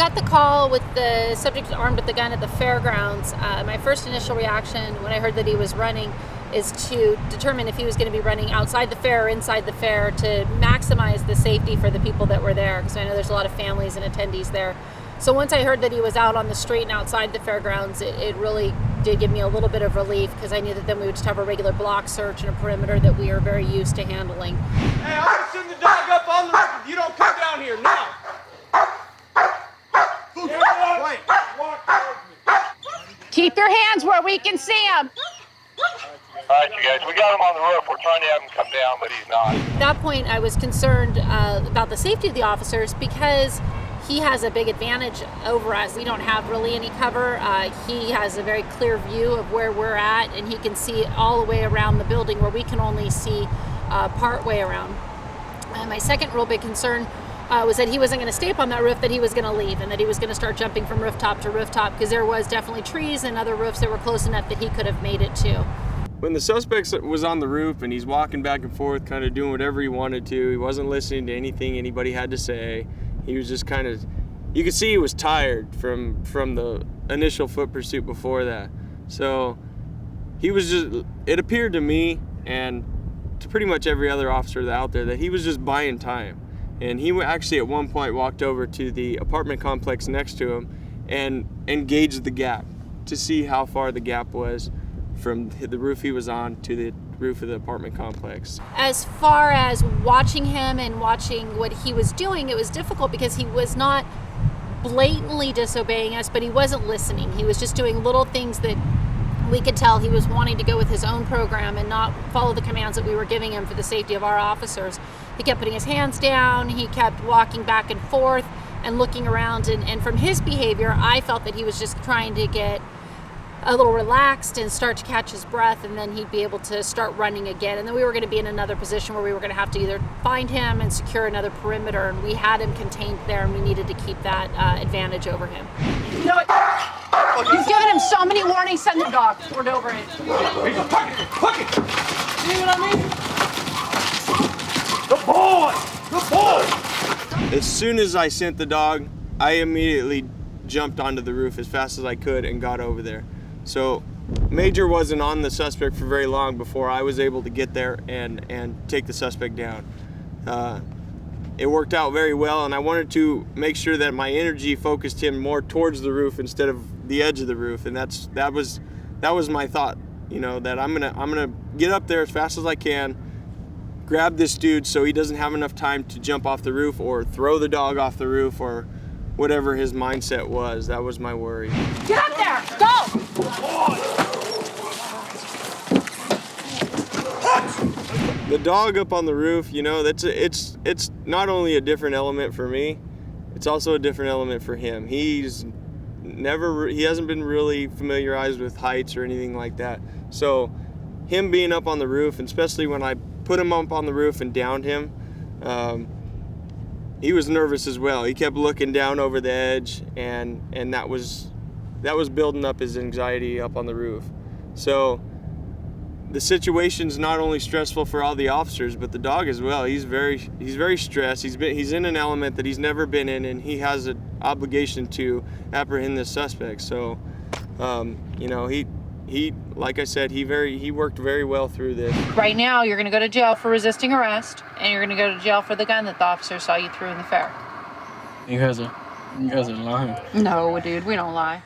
got the call with the subject armed with the gun at the fairgrounds, my first initial reaction when I heard that he was running is to determine if he was going to be running outside the fair or inside the fair to maximize the safety for the people that were there, because I know there's a lot of families and attendees there. So once I heard that he was out on the street and outside the fairgrounds, it really did give me a little bit of relief, because I knew that then we would just have a regular block search and a perimeter that we are very used to handling. Hey, I'm gonna send the dog up on the roof if you don't come down here now. Keep your hands where we can see them. All right, you guys, we got him on the roof. We're trying to have him come down, but he's not. At that point, I was concerned about the safety of the officers, because he has a big advantage over us. We don't have really any cover. He has a very clear view of where we're at, and he can see all the way around the building where we can only see part way around. My second real big concern was that he wasn't going to stay up on that roof, that he was going to leave, and that he was going to start jumping from rooftop to rooftop, because there was definitely trees and other roofs that were close enough that he could have made it to. When the suspect was on the roof and he's walking back and forth, kind of doing whatever he wanted to, he wasn't listening to anything anybody had to say. He was just kind of, you could see he was tired from the initial foot pursuit before that. So he was just, it appeared to me and to pretty much every other officer out there that he was just buying time. And he actually at one point walked over to the apartment complex next to him and gauged the gap to see how far the gap was from the roof he was on to the roof of the apartment complex. As far as watching him and watching what he was doing, it was difficult because he was not blatantly disobeying us, but he wasn't listening. He was just doing little things that we could tell he was wanting to go with his own program and not follow the commands that we were giving him for the safety of our officers. He kept putting his hands down, he kept walking back and forth and looking around, and from his behavior, I felt that he was just trying to get a little relaxed and start to catch his breath, and then he'd be able to start running again. And then we were going to be in another position where we were going to have to either find him and secure another perimeter, and we had him contained there, and we needed to keep that advantage over him. You know what? You've given him so many warnings, send the dog. We're over it. Hook it! See what I mean? Good boy! Good boy! As soon as I sent the dog, I immediately jumped onto the roof as fast as I could and got over there. So Major wasn't on the suspect for very long before I was able to get there and take the suspect down. It worked out very well, and I wanted to make sure that my energy focused him more towards the roof instead of the edge of the roof, and that was my thought. You know, that I'm gonna get up there as fast as I can, grab this dude so he doesn't have enough time to jump off the roof or throw the dog off the roof or whatever his mindset was. That was my worry. Get up there! Go! The dog up on the roof, you know, it's not only a different element for me, it's also a different element for him. He hasn't been really familiarized with heights or anything like that. So him being up on the roof, and especially when I put him up on the roof and downed him, he was nervous as well. He kept looking down over the edge, and that was building up his anxiety up on the roof. So the situation's not only stressful for all the officers, but the dog as well. He's very stressed. He's in an element that he's never been in, and he has an obligation to apprehend this suspect. So, you know, he like I said, he worked very well through this. Right now, you're going to go to jail for resisting arrest, and you're going to go to jail for the gun that the officer saw you through in the fair. You guys are lying. No, dude, we don't lie.